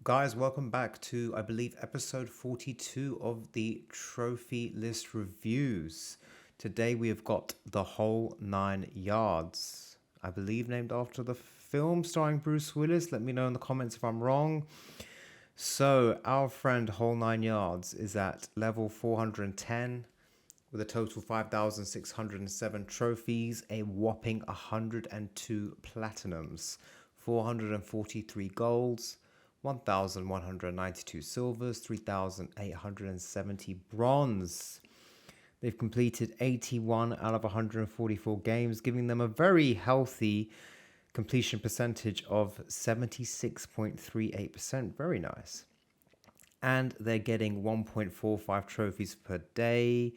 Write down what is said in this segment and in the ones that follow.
Guys, welcome back to, I believe, episode 42 of the Trophy List Reviews. Today we have got The Whole Nine Yards, I believe named after the film starring Bruce Willis. Let me know in the comments if I'm wrong. So, our friend Whole Nine Yards is at level 410 with a total 5,607 trophies, a whopping 102 platinums, 443 golds, 1,192 silvers, 3,870 bronze. They've completed 81 out of 144 games, giving them a very healthy completion percentage of 76.38%. Very nice. And they're getting 1.45 trophies per day,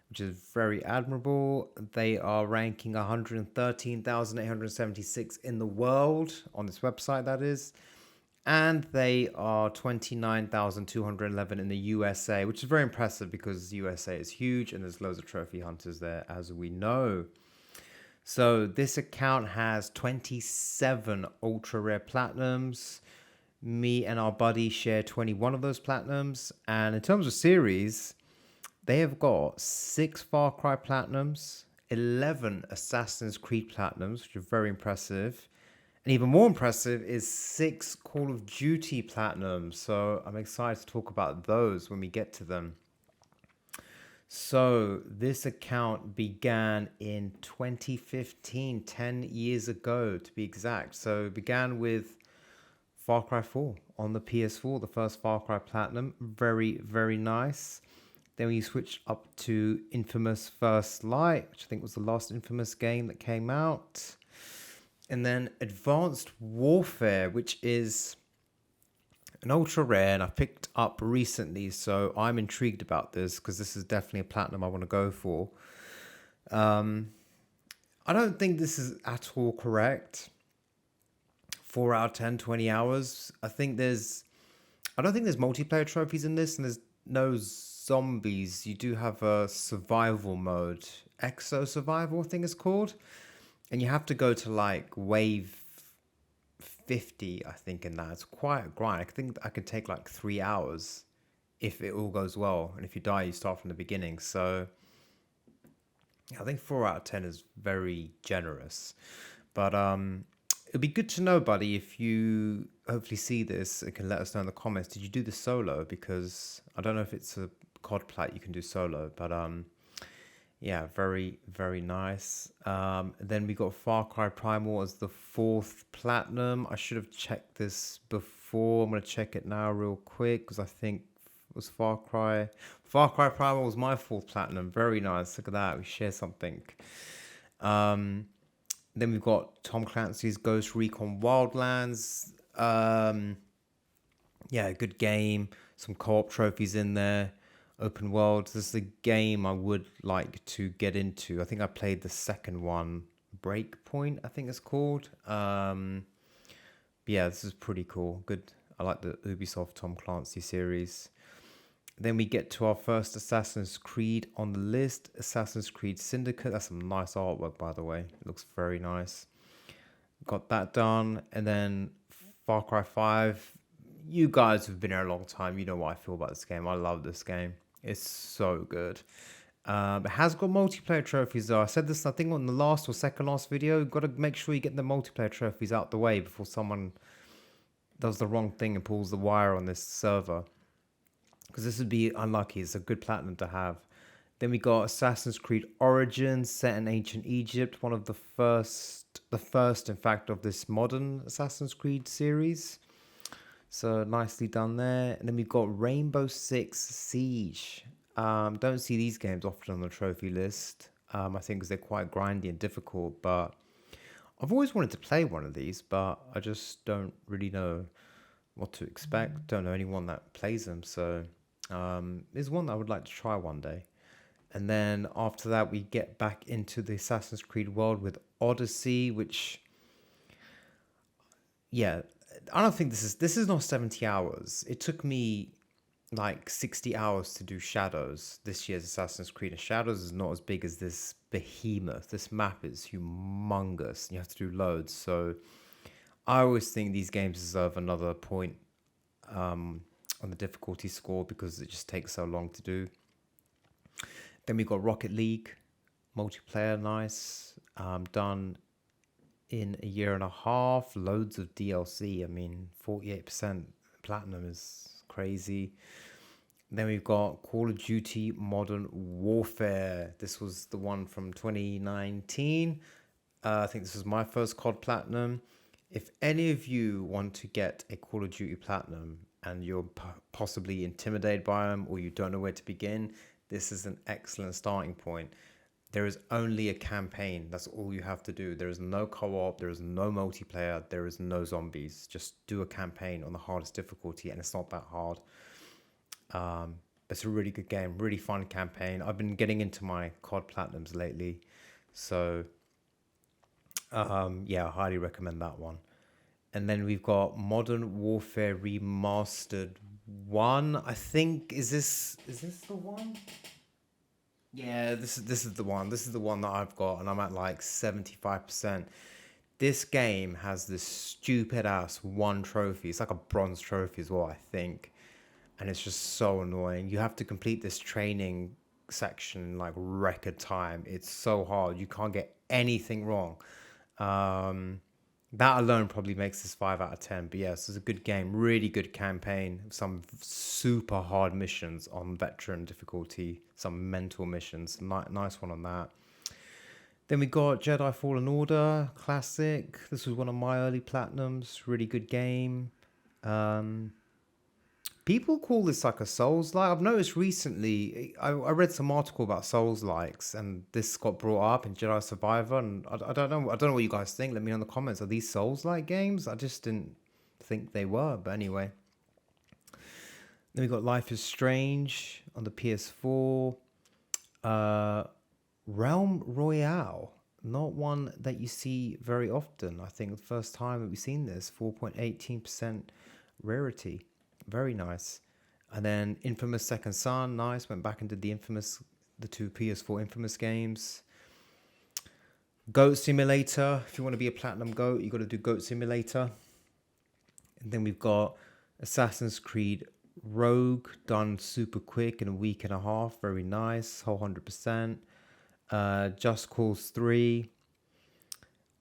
which is very admirable. They are ranking 113,876 in the world on this website, that is. And they are 29,211 in the USA, which is very impressive because USA is huge and there's loads of trophy hunters there, as we know. So this account has 27 ultra rare platinums. Me and our buddy share 21 of those platinums. And in terms of series, they have got 6 Far Cry platinums, 11 Assassin's Creed platinums, which are very impressive. And even more impressive is 6 Call of Duty platinums. So I'm excited to talk about those when we get to them. So this account began in 2015, 10 years ago to be exact. So it began with Far Cry 4 on the PS4, the first Far Cry Platinum. Very, very nice. Then we switched up to Infamous First Light, which I think was the last Infamous game that came out. And then Advanced Warfare, which is an ultra rare, and I picked up recently, so I'm intrigued about this because this is definitely a platinum I want to go for. I don't think this is at all correct. 4 out of 10, 20 hours. I don't think there's multiplayer trophies in this, and there's no zombies. You do have a survival mode, Exo Survival, I think it's called. And you have to go to like wave 50, I think, in that. It's quite a grind. I think I could take like 3 hours if it all goes well. And if you die, you start from the beginning. So I think 4 out of 10 is very generous. But it'd be good to know, buddy, if you hopefully see this, it can let us know in the comments. Did you do the solo? Because I don't know if it's a COD plat you can do solo, but yeah, very, very nice. Then we got Far Cry Primal as the 4th platinum. I should have checked this before. I'm going to check it now real quick because I think it was Far Cry Primal was my 4th platinum. Very nice. Look at that. We share something. Then we've got Tom Clancy's Ghost Recon Wildlands. Yeah, good game. Some co-op trophies in there. Open world. This is a game I would like to get into. I think I played the second one, Breakpoint, I think it's called. Yeah, this is pretty cool. Good. I like the Ubisoft Tom Clancy series. Then we get to our first Assassin's Creed on the list, Assassin's Creed Syndicate. That's some nice artwork, by the way. It looks very nice. Got that done. And then Far Cry 5. You guys have been here a long time. You know what I feel about this game. I love this game. It's so good. It has got multiplayer trophies though. I said this, I think, on the last or second last video. You've got to make sure you get the multiplayer trophies out the way before someone does the wrong thing and pulls the wire on this server. Because this would be unlucky. It's a good platinum to have. Then we got Assassin's Creed Origins, set in ancient Egypt. One of the first, in fact, of this modern Assassin's Creed series. So nicely done there. And then we've got Rainbow Six Siege. Don't see these games often on the trophy list. I think because they're quite grindy and difficult. But I've always wanted to play one of these, but I just don't really know what to expect. Don't know anyone that plays them. So there's one that I would like to try one day. And then after that, we get back into the Assassin's Creed world with Odyssey, which, yeah, I don't think this is not 70 hours. It took me like 60 hours to do Shadows, this year's Assassin's Creed. And Shadows is not as big as this behemoth. This map is humongous. And you have to do loads. So I always think these games deserve another point on the difficulty score because it just takes so long to do. Then we got Rocket League multiplayer, nice, done in a year and a half. Loads of DLC. I mean, 48% platinum is crazy. Then we've got Call of Duty Modern Warfare. This was the one from 2019. I think this was my first COD Platinum. If any of you want to get a Call of Duty Platinum and you're possibly intimidated by them or you don't know where to begin, this is an excellent starting point. There is only a campaign. That's all you have to do. There is no co-op. There is no multiplayer. There is no zombies. Just do a campaign on the hardest difficulty, and it's not that hard. It's a really good game, really fun campaign. I've been getting into my COD Platinums lately, so yeah, I highly recommend that one. And then we've got Modern Warfare Remastered 1. I think is this the one? Yeah, this is the one. This is the one that I've got, and I'm at like 75%. This game has this stupid ass one trophy. It's like a bronze trophy as well, I think. And it's just so annoying. You have to complete this training section in like record time. It's so hard. You can't get anything wrong. That alone probably makes this 5 out of 10. But yes, it's a good game. Really good campaign. Some super hard missions on veteran difficulty. Some mental missions. Nice one on that. Then we got Jedi Fallen Order. Classic. This was one of my early platinums. Really good game. People call this like a Souls-like. I've noticed recently, I read some article about Souls-likes, and this got brought up in Jedi Survivor, and I don't know what you guys think. Let me know in the comments. Are these Souls-like games? I just didn't think they were, but anyway. Then we got Life is Strange on the PS4. Realm Royale, not one that you see very often. I think the first time that we've seen this, 4.18% rarity. Very nice. And then Infamous Second Son, nice. Went back and did the two PS4 Infamous games. Goat Simulator. If you want to be a platinum goat, you got to do Goat Simulator. And then we've got Assassin's Creed Rogue, done super quick in a week and a half. Very nice, whole 100%. Just Cause 3.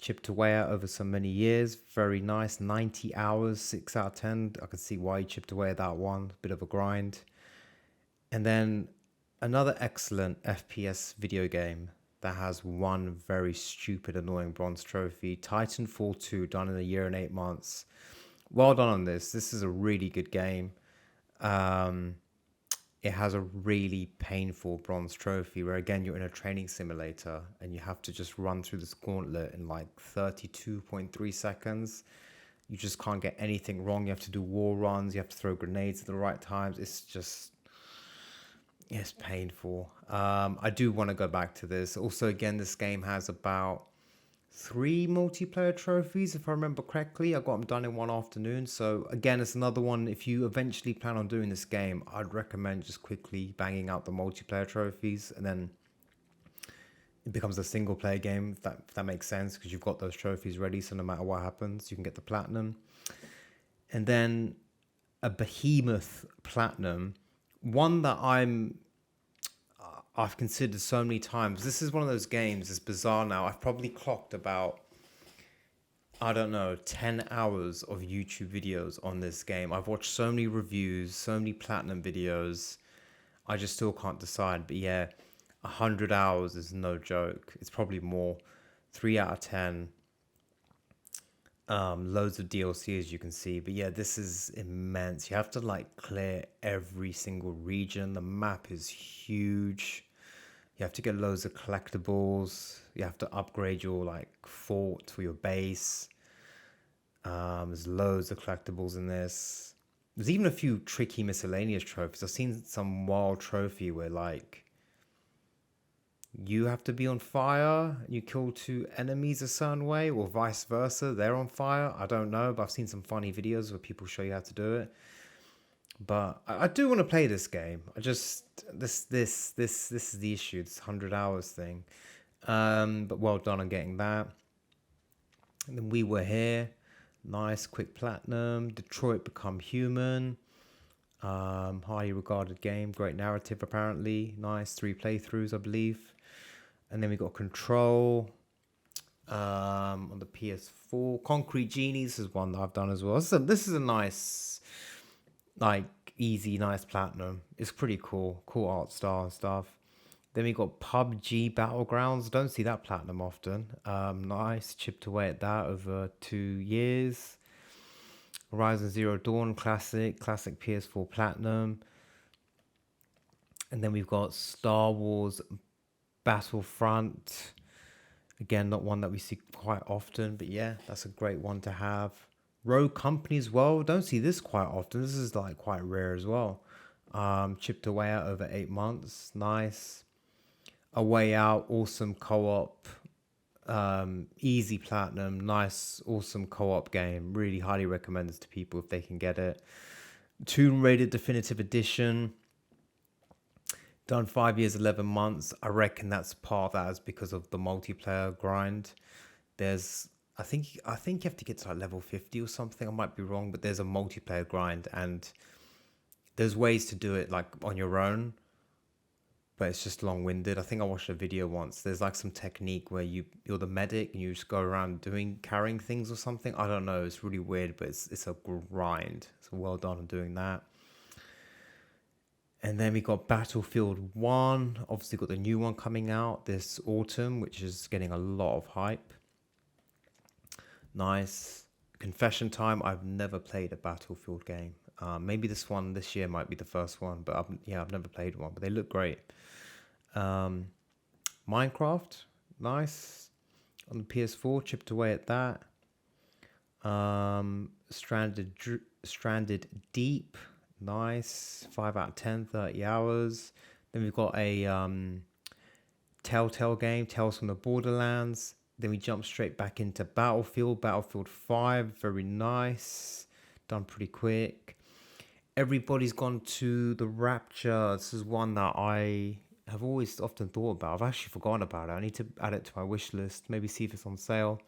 Chipped away at over so many years. Very nice. 90 hours, 6 out of 10. I can see why he chipped away at that one. Bit of a grind. And then another excellent FPS video game that has one very stupid, annoying bronze trophy. Titanfall 2, done in a year and 8 months. Well done on this. This is a really good game. It has a really painful bronze trophy where, again, you're in a training simulator and you have to just run through this gauntlet in like 32.3 seconds. You just can't get anything wrong. You have to do wall runs. You have to throw grenades at the right times. It's painful. I do want to go back to this. Also, again, this game has about 3 multiplayer trophies, if I remember correctly. I got them done in one afternoon. So again, it's another one. If you eventually plan on doing this game, I'd recommend just quickly banging out the multiplayer trophies, and then it becomes a single player game, if that makes sense, because you've got those trophies ready. So no matter what happens, you can get the platinum. And then a behemoth platinum, one that I've considered so many times. This is one of those games, it's bizarre now. I've probably clocked about, 10 hours of YouTube videos on this game. I've watched so many reviews, so many platinum videos. I just still can't decide. But yeah, 100 hours is no joke. It's probably more. 3 out of 10. Loads of DLC, as you can see. But yeah, this is immense. You have to like clear every single region. The map is huge. You have to get loads of collectibles. You have to upgrade your like fort for your base. There's loads of collectibles in this. There's even a few tricky miscellaneous trophies. I've seen some wild trophy where like you have to be on fire and you kill 2 enemies a certain way, or vice versa. They're on fire. I don't know, but I've seen some funny videos where people show you how to do it. But I do want to play this game. I just this is the issue. This 100 hours thing. But well done on getting that. And then We Were Here. Nice, quick platinum. Detroit Become Human. Highly regarded game. Great narrative, apparently. Nice, 3 playthroughs, I believe. And then we got Control on the PS4. Concrete Genies is one that I've done as well. So this is a nice, like, easy, nice platinum. It's pretty cool. Cool art style and stuff. Then we got PUBG Battlegrounds. Don't see that platinum often. Nice, chipped away at that over 2 years. Horizon Zero Dawn classic PS4 platinum. And then we've got Star Wars Battlefront. Again, not one that we see quite often, but yeah, that's a great one to have. Rogue Company as well. Don't see this quite often. This is like quite rare as well. Chipped away at over 8 months. Nice. A Way Out, awesome co-op. Easy platinum, nice, awesome co-op game. Really highly recommend this to people if they can get it. Tomb Raider Definitive Edition. Done 5 years, 11 months. I reckon that's part of that is because of the multiplayer grind. There's, I think you have to get to like level 50 or something. I might be wrong, but there's a multiplayer grind and there's ways to do it like on your own, but it's just long-winded. I think I watched a video once. There's like some technique where you're the medic and you just go around carrying things or something. I don't know. It's really weird, but it's a grind. So well done on doing that. And then we got Battlefield 1. Obviously got the new one coming out this autumn, which is getting a lot of hype. Nice. Confession time. I've never played a Battlefield game. Maybe this year might be the first one, but I've never played one, but they look great. Minecraft, nice. On the PS4, chipped away at that. Stranded Deep, nice. 5 out of 10, 30 hours. Then we've got a Telltale game, Tales from the Borderlands. Then we jump straight back into Battlefield 5, very nice. Done pretty quick. Everybody's Gone to the Rapture. This is one that I have always often thought about. I've actually forgotten about it. I need to add it to my wish list. Maybe see if it's on sale.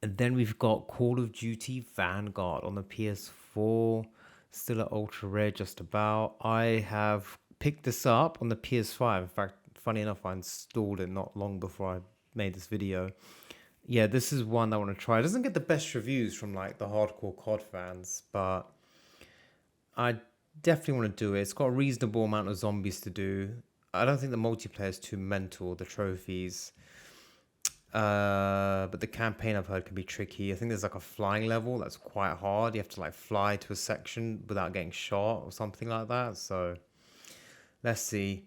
And then we've got Call of Duty Vanguard on the PS4. Still at ultra rare just about. I have picked this up on the PS5. In fact, funny enough, I installed it not long before I made this video. Yeah, this is one I want to try. It doesn't get the best reviews from like the hardcore COD fans, but I definitely want to do it. It's got a reasonable amount of zombies to do. I don't think the multiplayer is too mental, the trophies. But the campaign I've heard can be tricky. I think there's like a flying level that's quite hard. You have to like fly to a section without getting shot or something like that. So let's see.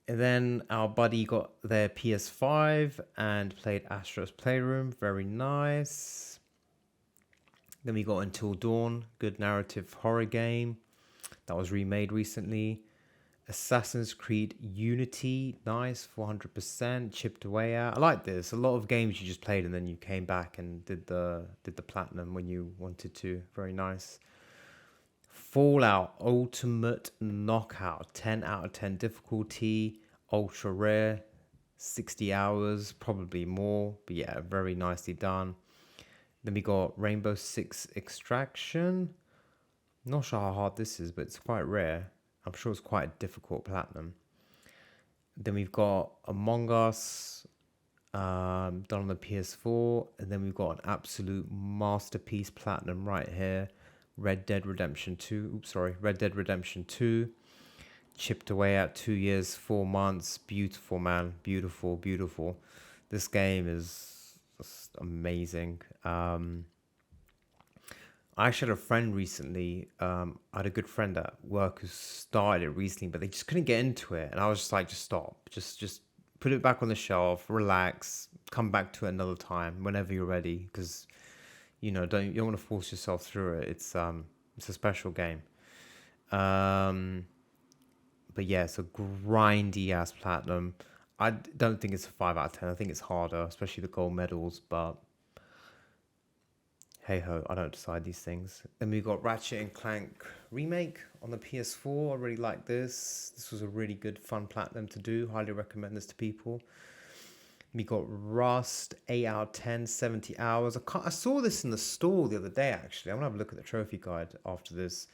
And then our buddy got their PS5 and played Astro's Playroom. Very nice. Then we got Until Dawn, good narrative horror game that was remade recently. Assassin's Creed Unity, nice, 400%, chipped away at. I like this. A lot of games you just played and then you came back and did the platinum when you wanted to. Very nice. Fallout Ultimate Knockout, 10 out of 10 difficulty, ultra rare, 60 hours, probably more, but yeah, very nicely done. Then we got Rainbow Six Extraction. Not sure how hard this is, but it's quite rare. I'm sure it's quite a difficult platinum. Then we've got Among Us, done on the PS4. And then we've got an absolute masterpiece platinum right here. Red Dead Redemption 2. Red Dead Redemption 2. Chipped away at 2 years, 4 months. Beautiful, man. Beautiful, beautiful. This game is just amazing. I actually had a friend recently. I had a good friend at work who started it recently, but they just couldn't get into it. And I was just like, just stop. Just put it back on the shelf, relax, come back to it another time whenever you're ready. Because, you don't want to force yourself through it. It's a special game. But yeah, it's a grindy ass platinum. I don't think it's a 5 out of 10. I think it's harder, especially the gold medals, but hey ho, I don't decide these things. Then we got Ratchet and Clank Remake on the PS4. I really like this. This was a really good, fun platinum to do. Highly recommend this to people. We got Rust, 8 out of 10, 70 hours. I saw this in the store the other day, actually. I'm going to have a look at the trophy guide after this.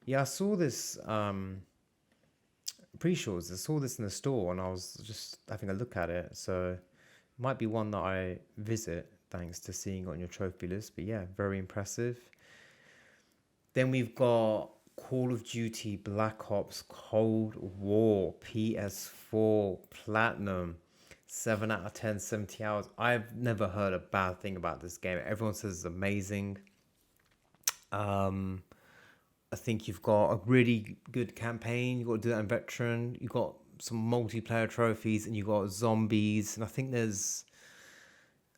Yeah, I saw this, pretty sure I saw this in the store and I was just having a look at it. So it might be one that I visit thanks to seeing it on your trophy list. But yeah, very impressive. Then we've got Call of Duty Black Ops Cold War PS4 Platinum. 7 out of 10, 70 hours. I've never heard a bad thing about this game. Everyone says it's amazing. I think you've got a really good campaign. You've got to do that in Veteran. You've got some multiplayer trophies and you've got zombies. And I think there's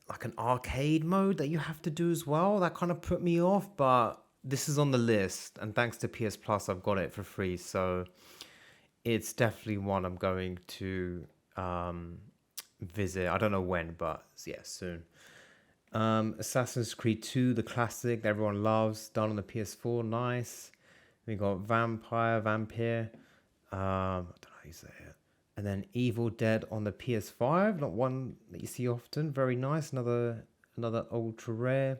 like an arcade mode that you have to do as well. That kind of put me off, but this is on the list. And thanks to PS Plus, I've got it for free. So it's definitely one I'm going to visit. I don't know when, but yeah, soon. Assassin's Creed 2, the classic that everyone loves, done on the PS4, nice. We got Vampire. I don't know how you say it. And then Evil Dead on the PS5, not one that you see often. Very nice, another ultra rare.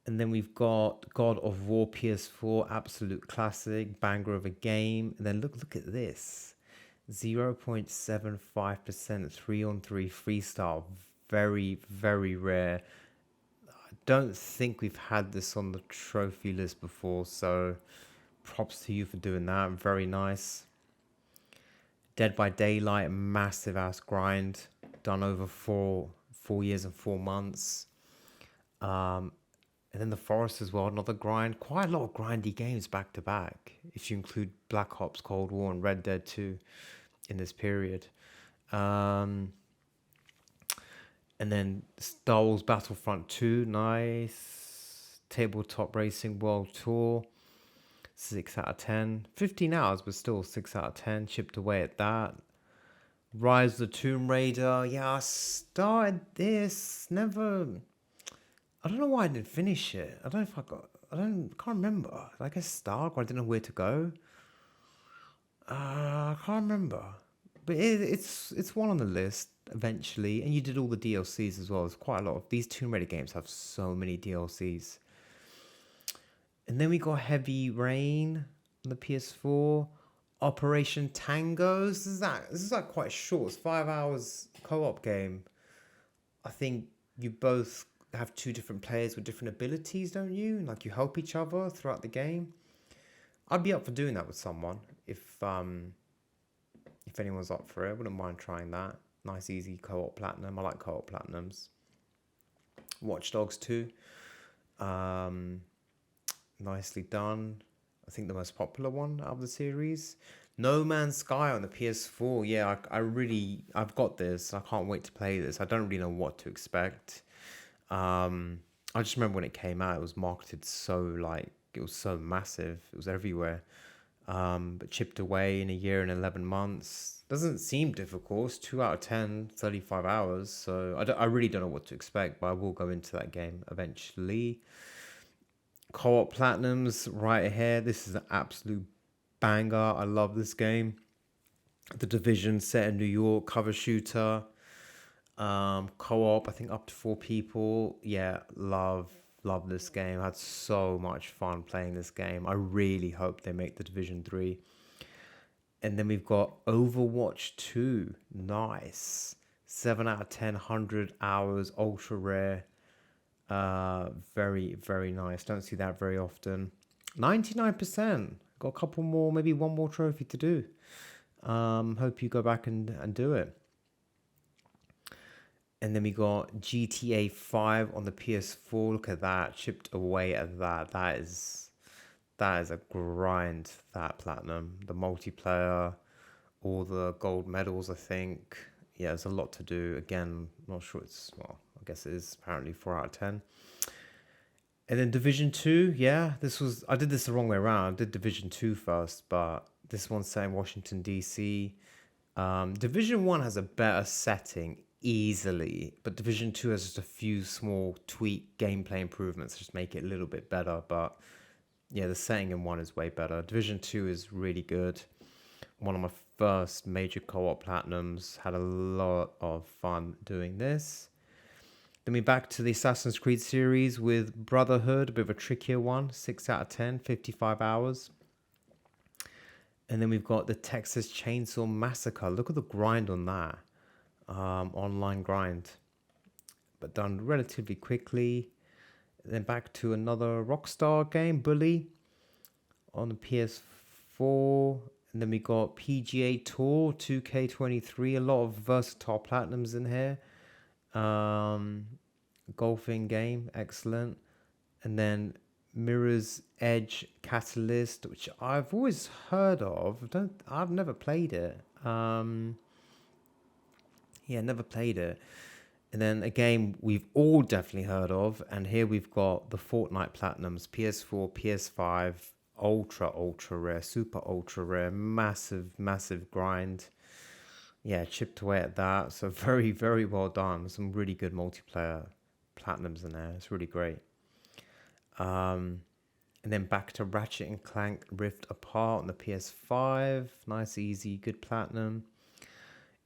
And then we've got God of War PS4, absolute classic, banger of a game. And then look at this. 0.75% 3-on-3 freestyle. Very, very rare. I don't think we've had this on the trophy list before, so props to you for doing that. Very nice. Dead by Daylight, massive ass grind, done over 4 years and 4 months. And then The Forest as well, another grind. Quite a lot of grindy games back to back, if you include Black Ops Cold War and Red Dead 2 in this period. And then Star Wars Battlefront 2, nice. Tabletop Racing World Tour, 6 out of 10. 15 hours, but still 6 out of 10. Chipped away at that. Rise of the Tomb Raider. Yeah, I started this. Never. I don't know why I didn't finish it. I don't know if I got. Can't remember. I guess stuck or I didn't know where to go. I can't remember. But it's one on the list eventually, and you did all the DLCs as well. There's quite a lot of these Tomb Raider games have so many DLCs. And then we got Heavy Rain on the PS4, Operation Tango. This is like quite short. It's 5 hours co-op game. I think you both have 2 different players with different abilities, don't you? Like you help each other throughout the game. I'd be up for doing that with someone if anyone's up for it. I wouldn't mind trying that. Nice, easy co-op platinum. I like co-op platinums. Watch Dogs 2. Nicely done. I think the most popular one out of the series. No Man's Sky on the PS4. Yeah, I've got this. I can't wait to play this. I don't really know what to expect. I just remember when it came out, it was marketed it was so massive. It was everywhere. But chipped away in a year and 11 months. Doesn't seem difficult. It's 2 out of 10, 35 hours. So I really don't know what to expect, but I will go into that game eventually. Co-op Platinums right ahead. This is an absolute banger. I love this game. The Division set in New York, cover shooter. Co-op, I think up to 4 people. Yeah, love this game. I had so much fun playing this game. I really hope they make the Division 3. And then we've got Overwatch 2. Nice. 7 out of 10, 100 hours, ultra rare. Very, very nice. Don't see that very often. 99%. Got a couple more, maybe one more trophy to do. Hope you go back and do it. And then we got GTA 5 on the PS4. Look at that. Chipped away at that. That is a grind, that platinum. The multiplayer, all the gold medals, I think. Yeah, there's a lot to do. Again, not sure I guess it is apparently 4 out of 10. And then Division 2, yeah, I did this the wrong way around. I did Division 2 first, but this one's set in Washington, D.C. Division 1 has a better setting easily, but Division 2 has just a few small tweak gameplay improvements, just make it a little bit better. But yeah, the setting in 1 is way better. Division 2 is really good. One of my first major co-op platinums. Had a lot of fun doing this. Then we back to the Assassin's Creed series with Brotherhood, a bit of a trickier one, 6 out of 10, 55 hours. And then we've got the Texas Chainsaw Massacre. Look at the grind on that. Online grind. But done relatively quickly. Then back to another Rockstar game, Bully, on the PS4. And then we got PGA Tour 2K23. A lot of versatile platinums in here. Golfing game, excellent. And then Mirror's Edge Catalyst, which I've always heard of. I've never played it. Never played it. And then a game we've all definitely heard of, and here we've got the Fortnite Platinums, PS4, PS5, ultra rare, super ultra rare, massive grind. Yeah, chipped away at that. So very, very well done. Some really good multiplayer platinums in there. It's really great. And then back to Ratchet and Clank Rift Apart on the PS5. Nice, easy, good platinum.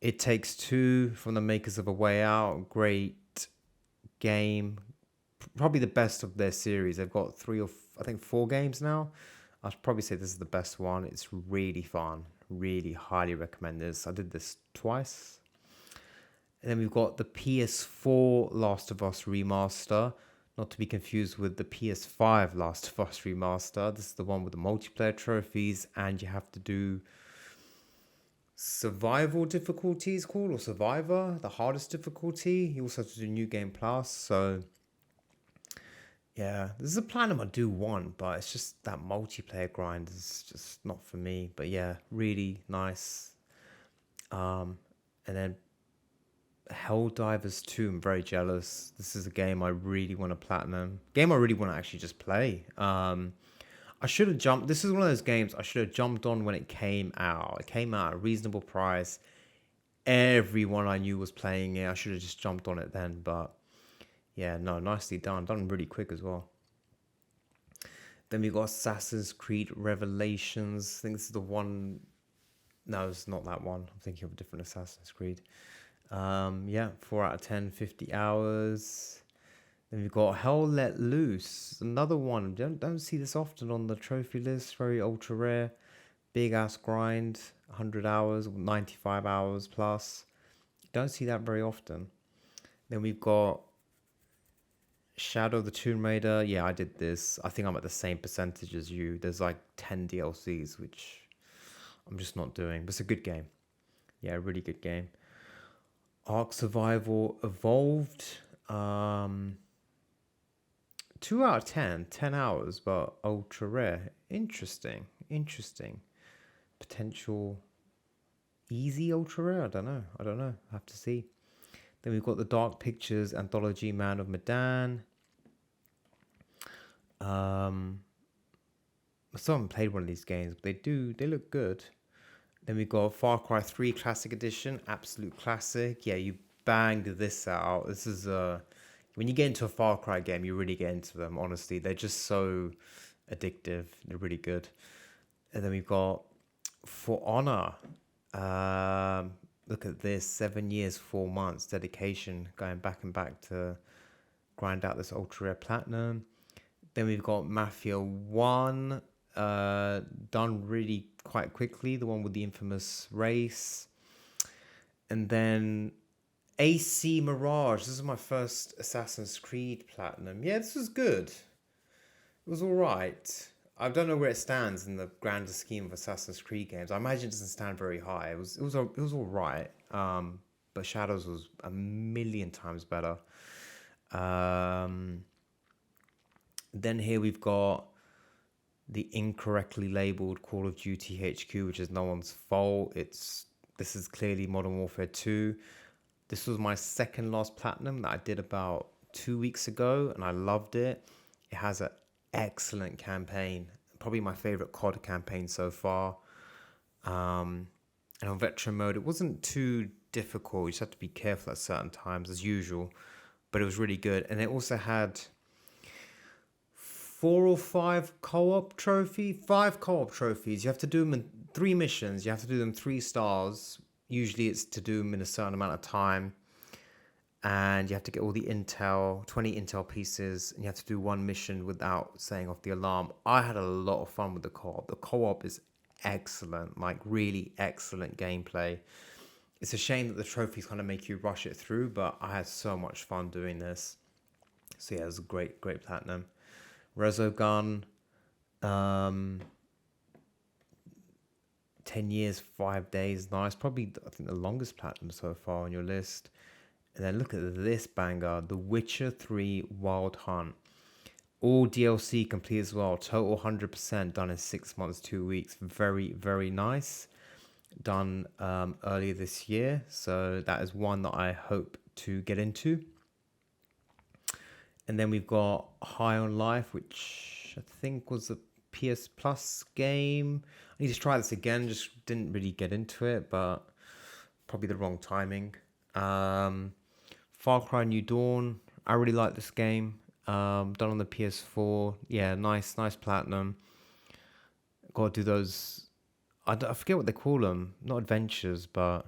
It Takes Two from the makers of A Way Out. Great game. Probably the best of their series. They've got 4 games now. I'd probably say this is the best one. It's really fun. Really highly recommend this. I did this twice. And then we've got the PS4 Last of Us Remaster. Not to be confused with the PS5 Last of Us Remaster. This is the one with the multiplayer trophies, and you have to do survival difficulties called, or survivor, the hardest difficulty. You also have to do New Game Plus. So yeah, this is a platinum I do want, but it's just that multiplayer grind is just not for me. But yeah, really nice. And then Helldivers 2, I'm very jealous. This is a game I really want to platinum. Game I really want to actually just play. I should have jumped. This is one of those games I should have jumped on when it came out. It came out at a reasonable price. Everyone I knew was playing it. I should have just jumped on it then. But yeah, no, nicely done. Done really quick as well. Then we got Assassin's Creed Revelations. I think this is the one. No, it's not that one. I'm thinking of a different Assassin's Creed. 4 out of 10, 50 hours. Then we've got Hell Let Loose, another one. Don't see this often on the trophy list. Very ultra rare, big ass grind, 100 hours, 95 hours plus. Don't see that very often. Then we've got Shadow of the Tomb Raider. Yeah, I did this. I think I'm at the same percentage as you. There's like 10 DLCs, which I'm just not doing. But it's a good game. Yeah, a really good game. Ark Survival Evolved. 2 out of 10, 10 hours, but ultra rare. Interesting. Potential easy ultra rare. I don't know. I have to see. Then we've got the Dark Pictures Anthology Man of Medan. I still haven't played one of these games, but they look good. Then we've got Far Cry 3 Classic Edition, absolute classic. Yeah, you banged this out. This is when you get into a Far Cry game, you really get into them, honestly. They're just so addictive. They're really good. And then we've got For Honor. Look at this, 7 years, 4 months, dedication, going back to grind out this ultra rare platinum. Then we've got Mafia 1, done really quite quickly, the one with the infamous race. And then AC Mirage. This is my first Assassin's Creed platinum. Yeah, this was good. It was all right. I don't know where it stands in the grander scheme of Assassin's Creed games. I imagine it doesn't stand very high. It was all right. But Shadows was a million times better. Then here we've got the incorrectly labeled Call of Duty HQ, which is no one's fault. This is clearly Modern Warfare 2. This was my second last platinum that I did about 2 weeks ago, and I loved it. It has an excellent campaign, probably my favorite COD campaign so far. And on veteran mode, it wasn't too difficult. You just have to be careful at certain times, as usual, but it was really good. And it also had 4 or 5 co-op trophies. 5 co-op trophies. You have to do them in three missions. You have to do them 3 stars. Usually it's to do them in a certain amount of time. And you have to get all the intel, 20 intel pieces, and you have to do one mission without setting off the alarm. I had a lot of fun with the co-op. The co-op is excellent, like really excellent gameplay. It's a shame that the trophies kind of make you rush it through, but I had so much fun doing this. So yeah, it was a great platinum. Resogun, um, 10 years, 5 days, nice. Probably, I think, the longest platinum so far on your list. And then look at this banger, The Witcher 3 Wild Hunt. All DLC complete as well. Total 100% done in 6 months, 2 weeks. Very, very nice. Done earlier this year. So that is one that I hope to get into. And then we've got High on Life, which I think was a PS Plus game. I need to try this again. Just didn't really get into it, but probably the wrong timing. Far Cry New Dawn. I really like this game. Done on the PS4. Yeah, nice platinum. Got to do those. I forget what they call them. Not adventures, but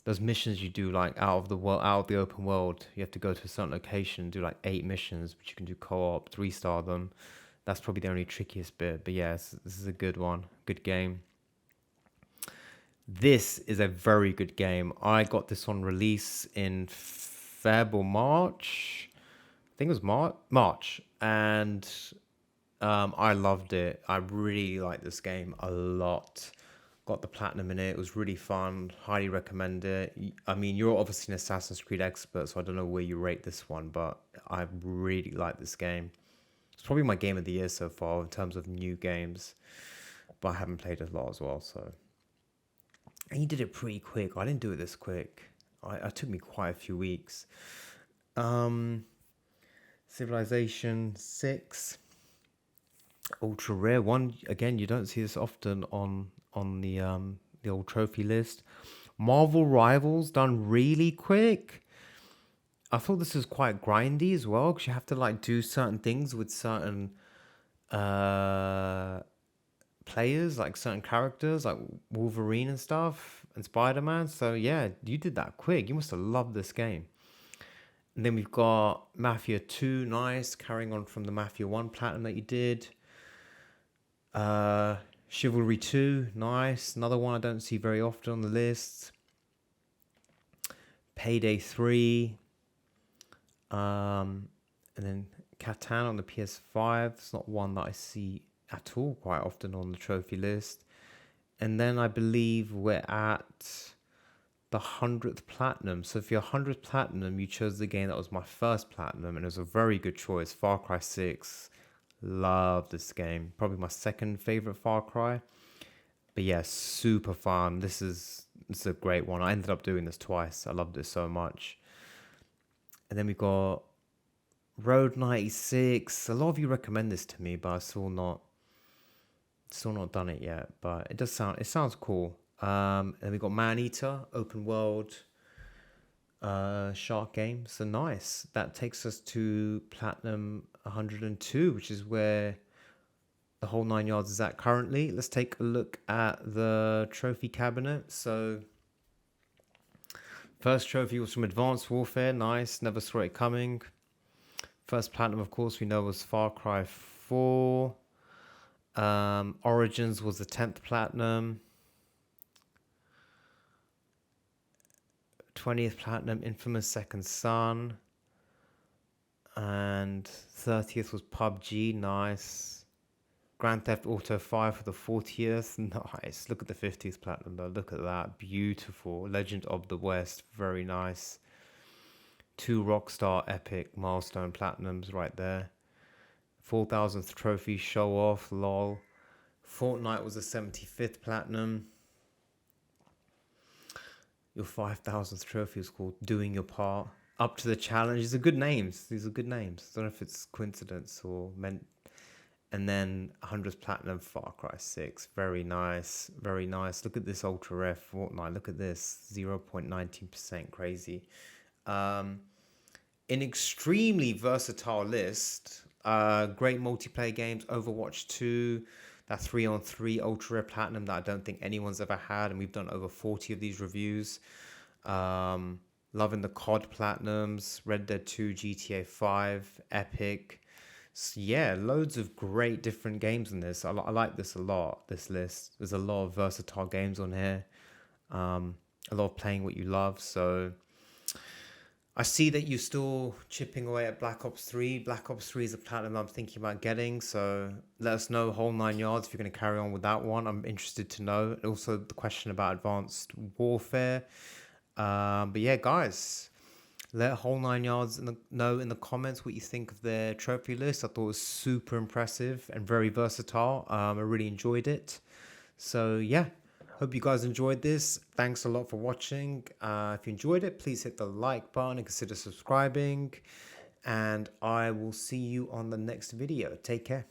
those missions you do like out of the open world. You have to go to a certain location, do like 8 missions, but you can do co-op, 3-star them. That's probably the only trickiest bit. But yeah, this is a good one. Good game. This is a very good game. I got this on release in Feb or March. I think it was March. And I loved it. I really like this game a lot. Got the platinum in it. It was really fun. Highly recommend it. I mean, you're obviously an Assassin's Creed expert, so I don't know where you rate this one, but I really like this game. It's probably my game of the year so far in terms of new games, but I haven't played a lot as well, so. And you did it pretty quick. I didn't do it this quick. It took me quite a few weeks. Civilization 6. Ultra rare one. Again, you don't see this often on the old trophy list. Marvel Rivals done really quick. I thought this was quite grindy as well, because you have to like do certain things with certain players, like certain characters, like Wolverine and stuff, and Spider-Man. So yeah, you did that quick. You must have loved this game. And then we've got Mafia 2, nice, carrying on from the Mafia 1 platinum that you did. Chivalry 2, nice. Another one I don't see very often on the list. Payday 3. And then Catan on the PS5. It's not one that I see at all quite often on the trophy list. And then I believe we're at the 100th platinum. So for your 100th platinum, you chose the game that was my first platinum, and it was a very good choice. Far Cry 6. Love this game. Probably my second favorite Far Cry. But yeah, super fun. This is a great one. I ended up doing this twice. I loved it so much. And then we got Road 96. A lot of you recommend this to me, but I still not done it yet. But it sounds cool. And we got Maneater, open world shark game. So nice. That takes us to platinum 102, which is where the whole 9 yards is at currently. Let's take a look at the trophy cabinet. So first trophy was from Advanced Warfare. Nice. Never saw it coming. First platinum, of course, we know was Far Cry 4. Origins was the 10th platinum. 20th platinum, Infamous Second Son. And 30th was PUBG, nice. Grand Theft Auto 5 for the 40th, nice. Look at the 50th platinum though, look at that, beautiful. Legend of the West, very nice. 2 Rockstar Epic milestone platinums right there. 4,000th trophy, show off, lol. Fortnite was the 75th platinum. Your 5,000th trophy is called Doing Your Part. Up to the Challenge. These are good names. I don't know if it's coincidence or meant. And then 100th platinum Far Cry 6. Very nice. Very nice. Look at this ultra rare Fortnite. Look at this. 0.19%. Crazy. An extremely versatile list. Great multiplayer games. Overwatch 2. that 3-on-3 ultra rare platinum that I don't think anyone's ever had, and we've done over 40 of these reviews. Loving the COD platinums, Red Dead 2, GTA 5, Epic. Yeah, loads of great different games in this. I like this a lot, this list. There's a lot of versatile games on here. A lot of playing what you love. So I see that you're still chipping away at Black Ops 3. Black Ops 3 is a platinum I'm thinking about getting. So let us know, whole 9 yards, if you're going to carry on with that one. I'm interested to know. And also the question about Advanced Warfare. But yeah, guys, let whole 9 yards know in the comments what you think of their trophy list. I thought it was super impressive and very versatile. I really enjoyed it. So yeah, hope you guys enjoyed this. Thanks a lot for watching. If you enjoyed it, please hit the like button and consider subscribing. And I will see you on the next video. Take care.